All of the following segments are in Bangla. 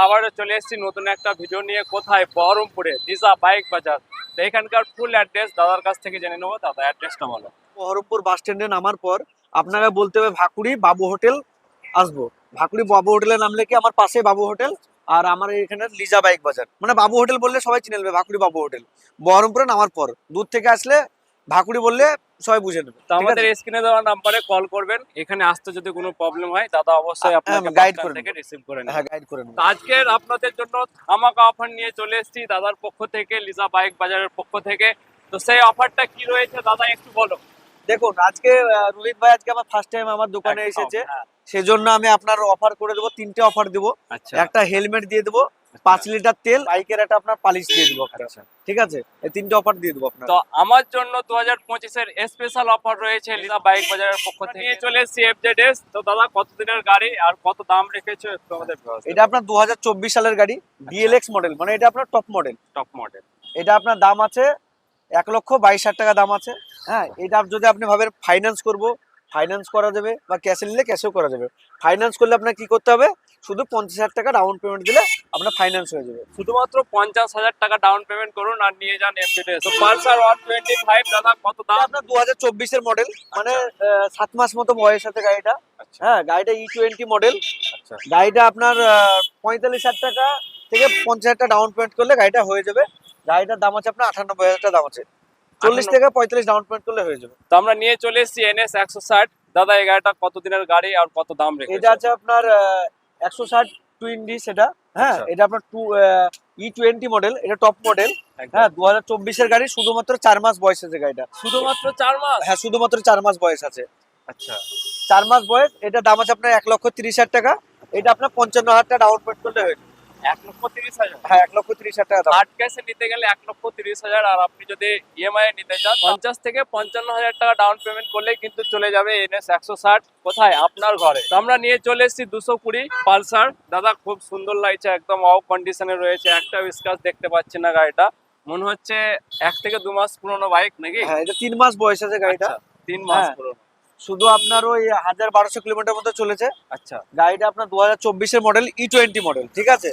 আবারও চলে এসেছি নতুন একটা ভিডিও নিয়ে। কোথায়? বহরমপুরে লিজা বাইক বাজার। তো এখানকার ফুল অ্যাড্রেস দাদার কাছ থেকে জেনে নেবো। দাদা অ্যাড্রেসটা বলো। বহরমপুর বাস স্ট্যান্ডে নামার পর আপনাকে বলতে হবে ভাকুড়ি বাবু হোটেল আসবো। ভাকুড়ি বাবু হোটেলে নামলে কি আমার পাশে বাবু হোটেল, আর আমার এখানে লিজা বাইক বাজার, মানে বাবু হোটেল বললে সবাই চিনে নেবে, ভাকুড়ি বাবু হোটেল। বহরমপুরে নামার পর দূর থেকে আসলে ভাকুড়ি বললে সবাই বুঝে নেবে। তো আমাদের স্ক্রিনে দেওয়া নাম্বারে কল করবেন। এখানে আসতে যদি কোনো প্রবলেম হয় দাদা অবশ্যই আপনাকে গাইড বাস করে থেকে রিসিভ করে নেবে। হ্যাঁ, গাইড করে নেবে। তো আজকের আপনাদের জন্য ধামাকা অফার নিয়ে চলে এসেছি দাদার পক্ষ থেকে, লিজা বাইক বাজারের পক্ষ থেকে। তো সেই অফারটা কি রয়েছে দাদা একটু বলো। দেখুন, আজকে রোহিত ভাই আজকে আমার ফার্স্ট টাইম আমার দোকানে একদম, এসেছে, হ্যাঁ। সেজন্য আমি আপনার অফার করে দেবো, 3টে অফার দেবো। আচ্ছা, একটা হেলমেট দিয়ে দেবো, 5 লিটার তেল, বাইকের একটা আপনার পালিশ দিয়ে দেবো একটা। আচ্ছা। ঠিক আছে, এই 3টে অফার দিয়ে দেবো আপনার। তো আমার জন্য 2025-এর স্পেশাল অফার রয়েছে লিজা বাইক বাজারের পক্ষ থেকে। নিয়ে চলে এসেছি FZS। তো দাদা কতদিনের গাড়ি আর কত দাম রেখেছো একটু আমাদের এটা আপনার 2024 সালের গাড়ি, ডিএলএক্স মডেল, মানে এটা আপনার টপ মডেল। Top model. এটা আপনার দাম আছে 1,22,000 টাকা দাম আছে। হ্যাঁ, এটা যদি আপনি ভাবেন ফাইন্যান্স করব, ফাইন্যান্স করা যাবে, বা ক্যাশে নিলে ক্যাশেও করা যাবে। ফাইন্যান্স করলে আপনার কি করতে হবে, শুধু 50,000 টাকা ডাউন পেমেন্ট দিলে আপনার ফাইন্যান্স হয়ে যাবে। শুধুমাত্র 50,000 টাকা ডাউন পেমেন্ট করুন আর নিয়ে যান FZS। তো পালসার 125 দাদা কত দাম? এটা আপনার 2024 এর মডেল, মানে 7 মাস মতো বয়স আছে গাড়িটা। আচ্ছা, হ্যাঁ, গাড়িটা E20 মডেল। আচ্ছা। গাড়িটা আপনার 45,000 টাকা থেকে 50,000 টাকা ডাউন পেমেন্ট করলে গাড়িটা হয়ে যাবে। গাড়িটার দাম আছে আপনার 98,000 টাকা দাম আছে। 40 থেকে 45 ডাউন পেমেন্ট করলে হয়ে যাবে। তো আমরা নিয়ে চলে এসেছি NS 160। দাদা এই গাড়িটা কত দিনের গাড়ি আর কত দাম রেখেছো? এটা আছে আপনার 160 টুইন ডি সেটা। হ্যাঁ, আচ্ছা। এটা আপনার E20 মডেল, এটা টপ মডেল। একদম। হ্যাঁ, 2024 এর গাড়ি, শুধুমাত্র 4 মাস বয়স আছে গাড়িটা। শুধুমাত্র 4 মাস? হ্যাঁ, শুধুমাত্র 4 মাস বয়স আছে। আচ্ছা, 4 মাস বয়স, এটা দাম আছে আপনার 1,30,000 টাকা। এটা আপনার 55,000 টাকা ডাউন পেমেন্ট করলে হয়ে যাবে। 1,30,000। হ্যাঁ, 1,30,000 টাকা দাম। হার্ড ক্যাশে নিতে গেলে 1,30,000, আর আপনি যদি EMI নিতে চান 50 থেকে 55,000 টাকা ডাউন পেমেন্ট করলে কিন্তু চলে যাবে NS 160। কোথায়? আপনার ঘরে। তো আমরা নিয়ে চলে এসেছি 220 পালসার। দাদা খুব সুন্দর লাগছে, একদম অফ কন্ডিশনে রয়েছে, একটাও স্ক্র্যাচ দেখতে পাচ্ছি না। গাড়িটা মনে হচ্ছে 1 থেকে 2 মাস পুরনো বাইক নাকি? হ্যাঁ, এটা 3 মাস বয়স আছে গাড়িটা। 3 মাস হ্যাঁ। পুরনো। শুধু আপনার ওই 1,1200 কিলোমিটার মতো চলেছে। আচ্ছা, গাড়িটা আপনার 2024 এর মডেল, E20 মডেল। ঠিক আছে,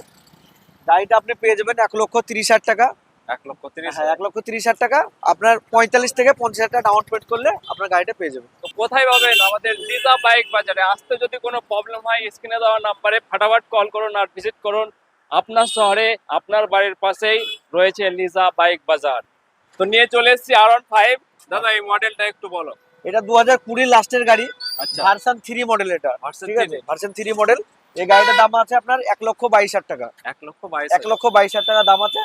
গাড়িটা আপনি পেয়ে যাবেন 1,30,000 টাকা। 1,30,000। হ্যাঁ, 1,30,000 টাকা আপনার 45 থেকে 50,000 টাকা ডাউন পেমেন্ট করলে আপনার গাড়িটা পেয়ে যাবেন। তো কোথায় পাবেন? আমাদের লিজা বাইক বাজারে। আসতে যদি কোনো প্রবলেম হয় স্ক্রিনে দেওয়া নাম্বারে ফাটাফাট কল করুন আর ভিজিট করুন। আপনার শহরে আপনার বাড়ির পাশেই রয়েছে লিজা বাইক বাজার। তো নিয়ে চলে এসেছি R15। দাদা এই মডেলটা একটু বলো। এটা 2020 লাস্টের গাড়ি, আচ্ছা, ভার্সন 3 মডেল এটা। Version ঠিক আছে, 3 ভার্সন 3 মডেল। এই গাড়িটার দাম আছে আপনার 1,22,000 টাকা। 1,22,000। 1,22,000 টাকা দাম আছে।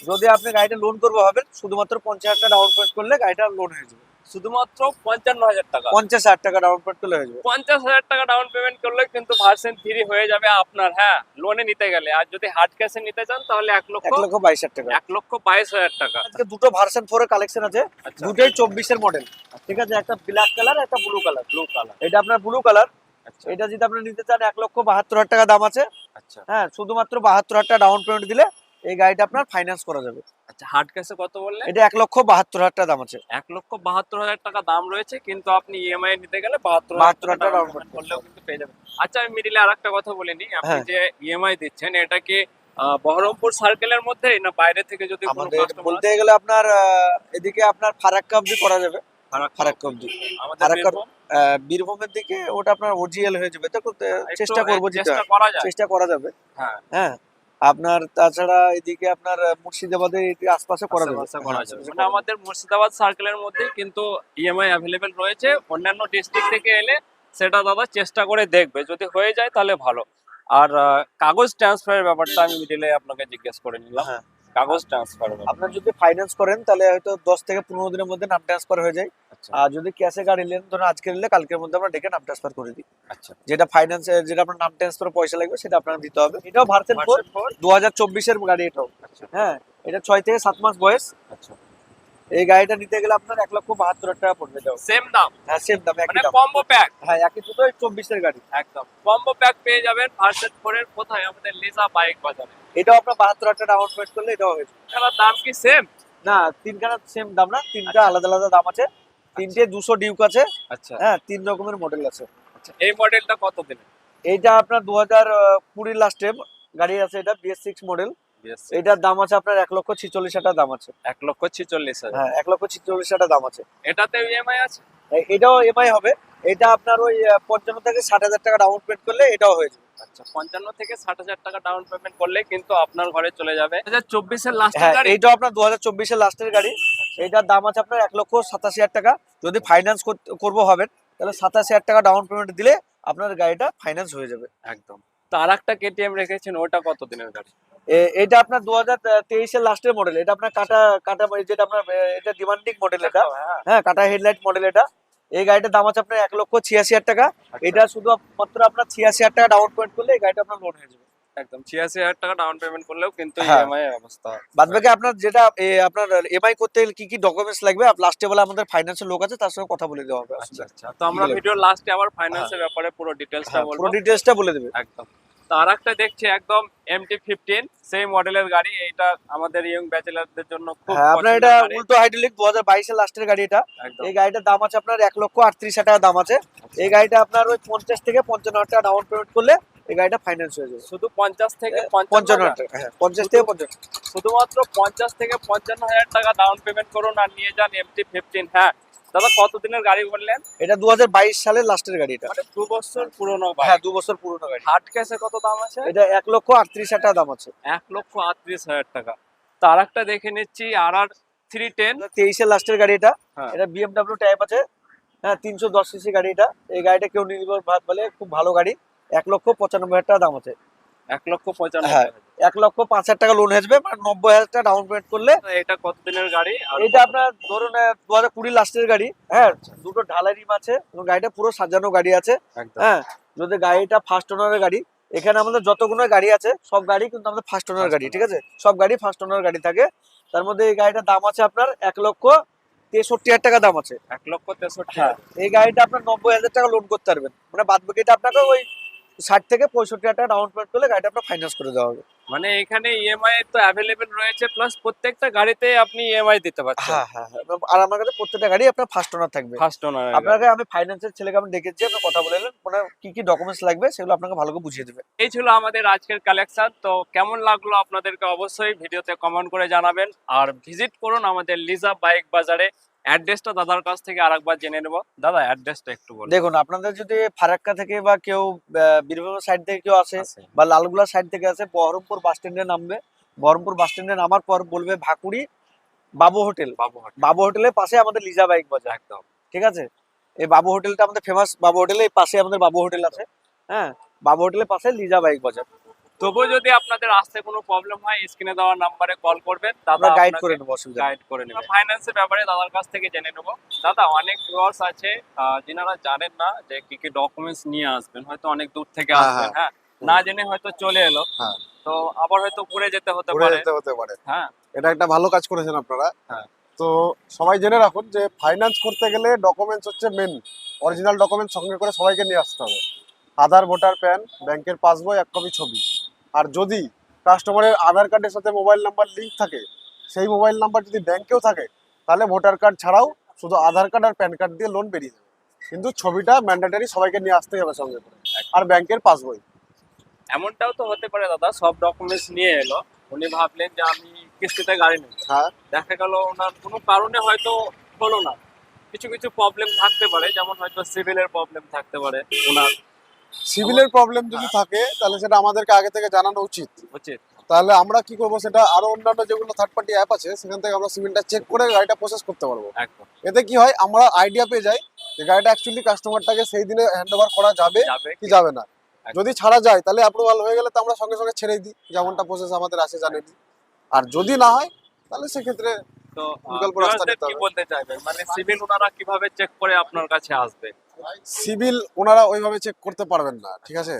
যদি আপনি গাড়িটা লোন করবো ভাবেন, শুধুমাত্র 50,000 টাকা ডাউন পেমেন্ট করলে গাড়িটা লোন হয়ে যাবে। শুধুমাত্র 55,000 টাকা। 50,000 টাকা ডাউন পেমেন্ট করলে হয়ে যাবে। 50,000 টাকা ডাউন পেমেন্ট করলে কিন্তু ভার্সন 3 হয়ে যাবে আপনার। হ্যাঁ, লোনে নিতে গেলে। আর যদি হার্ড ক্যাশে নিতে চান তাহলে 1,22,000 টাকা। 1,22,000 টাকা। আজকে দুটো ভার্সন 4 এর কালেকশন আছে, আচ্ছা, দুটোই 24 এর মডেল। ঠিক আছে, একটা ব্ল্যাক কালার, একটা ব্লু কালার। Blue colour. এটা আপনার ব্লু কালার। আচ্ছা, এটা যদি আপনি নিতে চান 1,72,000 টাকা দাম আছে। আচ্ছা, হ্যাঁ, শুধুমাত্র 72,000 টাকা ডাউন পেমেন্ট দিলে এই গাড়িটা আপনার ফাইন্যান্স করা যাবে। আচ্ছা। হার্ড ক্যাশে কত বললেন? এটা 1,72,000 টাকা দাম আছে। 1,72,000 টাকা দাম রয়েছে, কিন্তু আপনি EMI নিতে গেলে 72,000 72,000 টাকা টাকা down down payment করলেও কিন্তু পেয়ে যাবেন। আচ্ছা, আমি মিডিলে আরেকটা কথা বলে নিই। আপনি হ্যাঁ। যে EMI দিচ্ছেন এটা কি বহরমপুর সার্কেলের মধ্যে না বাইরে থেকে যদি কোনো আমাদের কাস্টমার বলতে গেলে আপনার এদিকে আপনার ফারাক্কা অব্দি করা যাবে। ফারাক্কা অব্দি, আমাদের ফারাক্কা বীরভূম? বীরভূমের দিকে ওটা আপনার OGL হয়ে যাবে। তো একটু চেষ্টা করবো, যেটা চেষ্টা করা যায়। চেষ্টা করা যাবে। হ্যাঁ, হ্যাঁ, আপনার তাছাড়া এদিকে আপনার মুর্শিদাবাদের এই আশপাশে করা যাবে। আশেপাশে করা হ্যাঁ, যাবে। আশেপাশে মানে করা যাবে। আমাদের মুর্শিদাবাদ সার্কেলের মধ্যে কিন্তু EMI অ্যাভেলেবেল রয়েছে। অন্যান্য ডিস্ট্রিক্ট থেকে এলে সেটা দাদা চেষ্টা করে দেখবে, যদি হয়ে যায় তাহলে ভালো। আর কাগজ ট্রান্সফারের ব্যাপারটা আমি মিডিলে আপনাকে জিজ্ঞেস করে নিলাম। হ্যাঁ, কাগজ ট্রান্সফার। আপনার যদি ফাইন্যান্স করেন তাহলে হয়তো 10 থেকে 15 দিনের মধ্যে নাম ট্রান্সফার হয়ে যায়। আচ্ছা, আর যদি ক্যাশে গাড়ি নেন, ধরুন আজকে নিলে কালকের মধ্যে আমরা ডেকে নাম ট্রান্সফার করে দিই। আচ্ছা। যেটা ফাইন্যান্স, যেটা আপনার নাম ট্রান্সফার পয়সা লাগবে সেটা আপনার দিতে হবে। এটাও ভার্সন 4 2024 এর গাড়ি এটাও। আচ্ছা, হ্যাঁ, এটা 6 থেকে 7 মাস বয়স। আচ্ছা। এই গাড়িটা নিতে গেলে আপনার 1,72,000 টাকা পড়বে। যাও, সেম দাম? হ্যাঁ, সেম দাম, একই মানে দাম। Combo pack? হ্যাঁ, একই দুটোই 24 এর গাড়ি। একদম কম্বো প্যাক পেয়ে যাবেন ভার্সন 4 এর। কোথায়? আমাদের লিজা বাইক বাজারে। এটাও আপনার 72,000 টাকা ডাউন পেমেন্ট করলে এটাও হয়ে যাবে। এটার দাম কি সেম? না, তিনখানা সেম দাম না, তিনটা আলাদা আলাদা দাম আছে। তিনটে 200 ডিউক আছে। আচ্ছা, হ্যাঁ, 3 রকমের মডেল আছে। আচ্ছা। এই মডেলটা কত দিনের? এইটা আপনার 2020 লাস্টে গাড়ি আছে, এটা BS6 মডেল। BS6 এটার দাম আছে আপনার 1,46,000 টাকা দাম আছে। 1,46,000। হ্যাঁ, 1,46,000 টাকা দাম আছে। এটাতে ইএমআই আছে? এটাও এমআই হবে। এটা আপনার ওই 55 থেকে 60,000 টাকা ডাউন পেমেন্ট করলে এটাও হয়ে যাবে। আচ্ছা, 55 থেকে 60,000 টাকা ডাউন পেমেন্ট করলে কিন্তু আপনার ঘরে চলে যাবে। 2024 এর লাস্টের হ্যাঁ, গাড়ি? এইটাও আপনার 2024 এর লাস্টের গাড়ি। এটার দাম আছে আপনার 1,87,000 টাকা। যদি ফাইন্যান্স করবো হবেন, তাহলে 87,000 টাকা ডাউন পেমেন্ট দিলে আপনার গাড়িটা ফাইন্যান্স হয়ে যাবে। একদম। তো আরেকটা কেটিএম রেখেছেন, ওটা কত দিনের গাড়ি? এটা আপনার 2023 এর লাস্টের মডেল। এটা আপনার কাটা কাটা যেটা আপনার এটা ডিমান্ডিং মডেল এটা। হ্যাঁ। হ্যাঁ, কাটা হেডলাইট মডেল এটা। এই গাড়িটার দাম আছে আপনার 1,86,000 টাকা। আচ্ছা। এটা শুধুমাত্র আপনার 86,000 টাকা ডাউন পেমেন্ট করলে এই গাড়িটা আপনার লোন হয়ে যাবে। একদম 86,000 টাকা ডাউন পেমেন্ট করলেও কিন্তু হ্যাঁ। ইএমআই এর অবস্থা। বাদ বাকি আপনার যেটা আপনার এমআই করতে গেলে কি কি ডকুমেন্টস লাগবে, লাস্টে বলে আমাদের ফাইন্যান্সের লোক আছে, তার সঙ্গে কথা বলে দেওয়া হবে। আচ্ছা আচ্ছা। তো আমরা কি বলে? ভিডিওর লাস্টে আবার ফাইন্যান্সের ব্যাপারে পুরো ডিটেইলসটা হ্যাঁ, বলবো। পুরো ডিটেইলসটা বলে দেবে। একদম। তো আরেকটা দেখছি একদম MT-15 সেই মডেলের গাড়ি। এইটা আমাদের ইয়ং ব্যাচেলারদের জন্য খুব হ্যাঁ, আপনার এটা পছন্দের গাড়ি। উল্টো হাইড্রোলিক 2022 এর লাস্টের গাড়ি এটা। একদম। এই গাড়িটার দাম আছে আপনার 1,38,000 টাকা দাম আছে। এই গাড়িটা আপনার ওই 50 থেকে 55,000 টাকা ডাউন পেমেন্ট করলে এই গাড়িটা ফাইন্যান্স হয়ে যাবে। শুধু 50 থেকে 55,000 55,000? টাকা। হ্যাঁ, 50 থেকে 55। শুধুমাত্র 50 থেকে 55,000 টাকা ডাউন পেমেন্ট করুন আর নিয়ে যান MT-15। হ্যাঁ দাদা, কত দিনের গাড়ি বললেন? এটা 2022 সালের লাস্টের গাড়ি এটা। মানে 2 বছর পুরনো হ্যাঁ, বাইক। 2 বছর পুরনো গাড়ি। হার্ড ক্যাশে কত দাম আছে? এটা 1,38,000 টাকা দাম আছে। 1,38,000 টাকা। তো আরেকটা দেখে নিচ্ছি RR 310। 23 এর লাস্টের গাড়ি এটা। হ্যাঁ। এটা BMW টাইপ আছে। হ্যাঁ, 310 সিসি গাড়ি এটা। এই গাড়িটা কেউ নিতে বলে খুব ভালো গাড়ি। 1,95,000 টাকা দাম আছে। 1,95,000। হ্যাঁ, 1,05,000 টাকা লোন হয়ে যাবে, মানে 90,000 টাকা ডাউন পেমেন্ট করলে। এটা কত দিনের গাড়ি? আর এটা আপনার ধরুন 2020 লাস্টের গাড়ি। হ্যাঁ, দুটো ঢালাই রিম আছে এবং গাড়িটা পুরো সাজানো গাড়ি আছে। একদম। হ্যাঁ, যদি গাড়িটা ফার্স্ট ওনারের গাড়ি। এখানে আমাদের যতগুলো গাড়ি আছে সব গাড়ি কিন্তু আমাদের ফার্স্ট ওনার গাড়ি, ঠিক আছে? সব গাড়ি ফার্স্ট ওনার গাড়ি থাকে। তার মধ্যে এই গাড়িটার দাম আছে আপনার 1,63,000 টাকা দাম আছে। 1,63,000। হ্যাঁ, এই গাড়িটা আপনার 90,000 টাকা লোন করতে পারবেন, মানে বাদ বাকিটা আপনাকে ওই 60 থেকে 65,000 টাকা ডাউন পেমেন্ট করলে গাড়িটা আপনার ফাইন্যান্স করে দেওয়া হবে। মানে এখানে ইএমআই তো অ্যাভেলেবেল রয়েছে, প্লাস প্রত্যেকটা গাড়িতে আপনি ইএমআই দিতে পারছেন। হ্যাঁ হ্যাঁ হ্যাঁ, আর আমার কাছে প্রত্যেকটা গাড়ি আপনার ফার্স্ট ওনার থাকবে। First owner. আপনাকে আমি ফাইন্যান্সের ছেলেকে আমি ডেকেছি, আপনি কথা বলে নেন, মানে কি কি ডকুমেন্টস লাগবে সেগুলো আপনাকে ভালো করে বুঝিয়ে দেবে। এই ছিল আমাদের আজকের কালেকশন। তো কেমন লাগলো আপনাদেরকে অবশ্যই ভিডিওতে কমেন্ট করে জানাবেন। আর ভিজিট করুন আমাদের লিজা বাইক বাজারে। অ্যাড্রেসটা দাদার কাছ থেকে আরেকবার জেনে নেব। দাদা, অ্যাড্রেসটা একটু বলুন। দেখুন, আপনাদের যদি ফারাক্কা থেকে বা কেউ বীরভূম সাইড থেকে কেউ আসে আছে। বা লালগুলা সাইড থেকে আসে, বহরমপুর বাস স্ট্যান্ডে নামবে। বহরমপুর বাস স্ট্যান্ডে নামার পর বলবে ভাকুড়ি বাবু হোটেল। বাবু হোটেল। বাবু হোটেলের পাশে আমাদের লিজা বাইক বাজার, একদম। ঠিক আছে? এই বাবু হোটেলটা আমাদের ফেমাস। বাবু হোটেলের পাশে আমাদের বাবু হোটেল আছে। হ্যাঁ, বাবু হোটেলের পাশে লিজা বাইক বাজার। তবুও যদি আপনাদের আসতে কোনো প্রবলেম হয়, স্ক্রিনে দেওয়া নাম্বারে কল করবেন, দাদা আমরা গাইড আপনাকে করে নেবো, অসুবিধা নেই। গাইড করে নেবে। ফাইন্যান্সের ব্যাপারে দাদার কাছ থেকে জেনে নেব। দাদা, অনেক ভিউয়ার্স আছে যিনারা জানেন না যে কি কি ডকুমেন্টস নিয়ে আসবেন, হয়তো অনেক দূর থেকে হ্যাঁ, আসবেন। হ্যাঁ, না জেনে হয়তো চলে এলো। হ্যাঁ। তো আবার হয়তো ঘুরে যেতে হতে ঘুরে পারে। যেতে হতে পারে। হ্যাঁ। এটা একটা ভালো কাজ করেছেন আপনারা। হ্যাঁ। তো সবাই জেনে রাখুন যে ফাইন্যান্স করতে গেলে ডকুমেন্টস হচ্ছে মেন। অরিজিনাল ডকুমেন্টস সঙ্গে করে সবাইকে নিয়ে আসতে হবে। আধার, ভোটার, প্যান, ব্যাংকের পাসবই, 1 কপি ছবি। আর যদি কাস্টমারের আধার কার্ডের সাথে মোবাইল নাম্বার লিঙ্ক থাকে, সেই মোবাইল নাম্বার যদি ব্যাংকেও থাকে, তাহলে ভোটার কার্ড ছাড়াও শুধু আধার কার্ড আর প্যান কার্ড দিয়ে লোন বেরিয়ে যাবে। কিন্তু ছবিটা ম্যান্ডেটরি সবাইকে নিয়ে আসতেই হবে সঙ্গে করে, আর ব্যাংকের পাসবই। এমনটাও তো হতে পারে দাদা, সব ডকুমেন্টস নিয়ে এলো, উনি ভাবলেন যে আমি কিস্তিতে গাড়ি নেব। হ্যাঁ, দেখা গেল ওনার কোনো কারণে হয়তো হলো না। কিছু কিছু প্রবলেম থাকতে পারে, যেমন হয়তো সিভিলের প্রবলেম থাকতে পারে ওনার। সিভিলের প্রবলেম যদি থাকে তাহলে সেটা আমাদেরকে আগে থেকে জানানো উচিত। উচিত। তাহলে আমরা কি করবো, সেটা আরো অন্যান্য যেগুলো থার্ড পার্টি অ্যাপ আছে সেখান থেকে আমরা সিভিলটা চেক করে গাড়িটা প্রসেস করতে পারবো। একদম। এতে কি হয়, আমরা আইডিয়া পেয়ে যাই যে গাড়িটা অ্যাকচুয়ালি কাস্টমারটাকে সেই দিনে হ্যান্ড ওভার করা যাবে কি যাবে না। যদি ছাড়া যায় তাহলে অ্যাপ্রুভাল হয়ে গেলে তো আমরা সঙ্গে সঙ্গে ছেড়ে দিই, যেমনটা প্রসেস আমাদের আছে জানেন। আর যদি না হয় তাহলে সেক্ষেত্রে তো বিকল্প রাস্তা নিতে কি হবে। বলতে চাইবেন, মানে সিভিল ওনারা কিভাবে চেক করে আপনার কাছে আসবে? সিভিল ওনারা ওইভাবে চেক করতে পারবেন না, ঠিক আছে?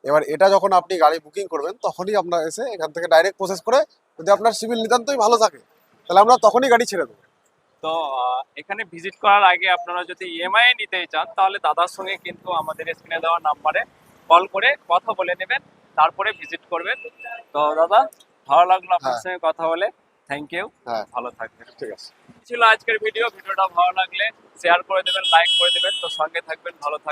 এবার এটা যখন আপনি গাড়ি বুকিং করবেন তখনই আপনার এসে এখান থেকে ডাইরেক্ট প্রসেস করে, যদি আপনার সিভিল নিতান্তই ভালো থাকে তাহলে আমরা তখনই গাড়ি ছেড়ে দেবো। তো এখানে ভিজিট করার আগে আপনারা যদি ইএমআই নিতে চান, তাহলে দাদার সঙ্গে কিন্তু আমাদের স্ক্রিনে দেওয়া নাম্বারে কল করে কথা বলে নেবেন, তারপরে ভিজিট করবেন। তো দাদা, ভালো লাগলো আপনার সঙ্গে কথা বলে। Thank you. হ্যাঁ, ভালো থাকবেন। ঠিক আছে। ছিল আজকের ভিডিওটা ভালো লাগলে শেয়ার করে দেবেন, লাইক করে দেবেন। তো সঙ্গে থাকবেন, ভালো থাকবেন।